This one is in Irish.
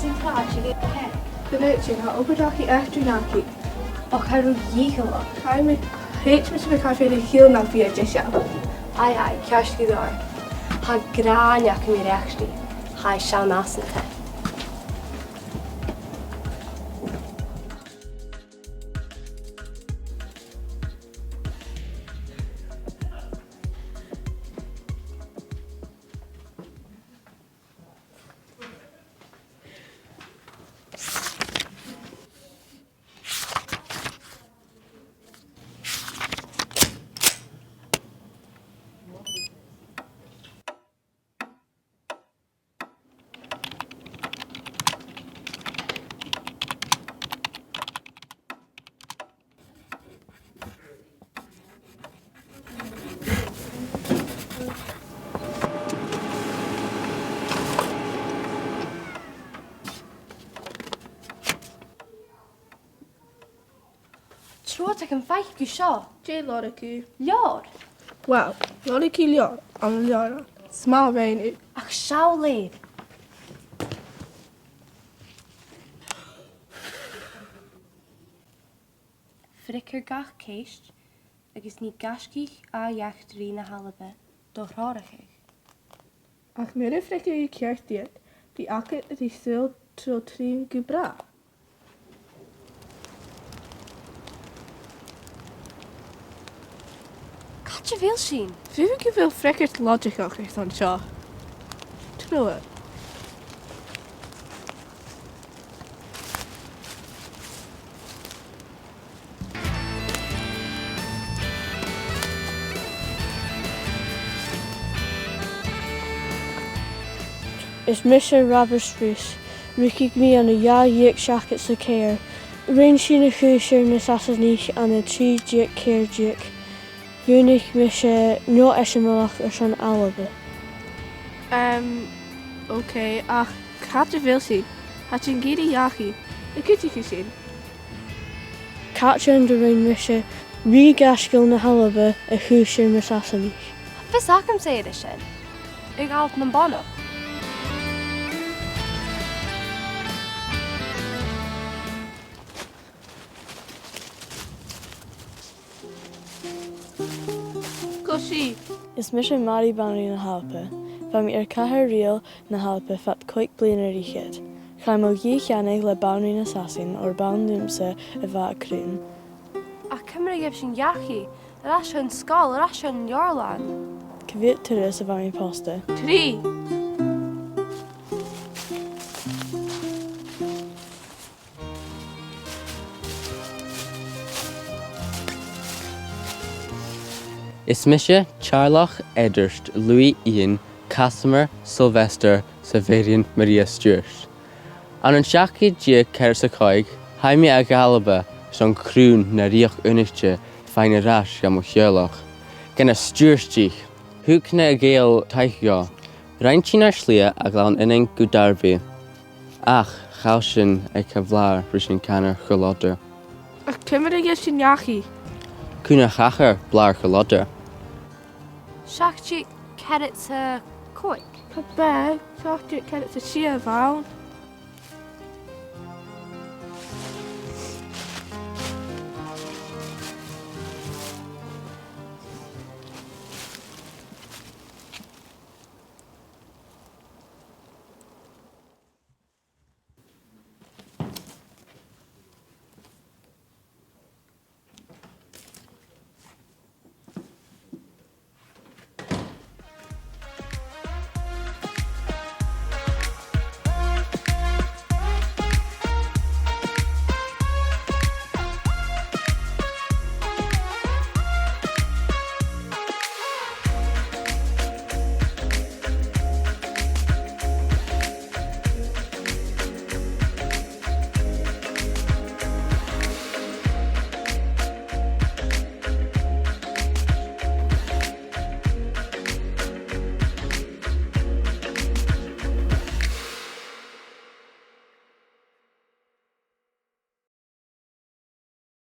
sy'n clad i gael ceg? Dyna ti'n ha obydach i echtri naci. O cael rhyw gigol o? Hai mi hate mis mi cael rhaid i hil na fi a jesio. Ai, ceist gyda'r. Ha gran ac yn i'r echtri. Hai siawn as yn te. Treòraich yn ffaith gyda sio. Je lor cu. Lior. Wel, lor cu lior, am lior. Smal rein i. Ach siaw leid. Fricer gach ceist, agos ni gasgich a iachtri na halaba, do Treòraich. Ach mi rhaid ffricio i ceart diet, di acad ydi syl tro trin gwbra. Catch fel sy'n? Fi fi'n gyfil ffricio'r logic o'ch eich o'n sio. Ti'n nhw? Is Mr. Robert Spruce, Ricky me on a yik shack at the care. Rain sheen a cruiser na Sassanich and a tree jik care jik. Unig Misha no eshimalach or son alaba. Okay, ach, gaat je veel zien? Had je een giri yachi? Ik kunt je gezien. Catch under rain Misha, re gashgil na halaba a cruiser na Sassanich. Fes ac am say this sin? Ik haal het een bono. Goshi. Is Misha Mari Banri na halpa. Fam Cahar real na halpa fat quick blainer richet. Chaimo ye chanig le Banri na Sassin or Bandumse a vat croon. A Cymru gef sy'n iachi. Yr asio yn sgol, yr asio yn Iorlan. Cavit Turris of Ami Posta. Tri. Is Misha, Charloch, Edurst, Louis Ian, Casimir, Sylvester, Pheofhearain, Maria Stewart. An Shaki Gia Kersacoig, Jaime Agalaba, son croon na riach unichte, feine rash gam Sherlock. Gen a Stewartich, Hookne a Gale Taichga, Reinchina Schlia a glan inning Gudarbi. Ach, Chaushin a Kavlar, Rishin Canner, Cholotter. Ach, Cymru gef sy'n yachi. Kuna Chacher, Blar Cholotter. Siach ti cerit y coig? Ca be, siach ti cedit y sir fawn.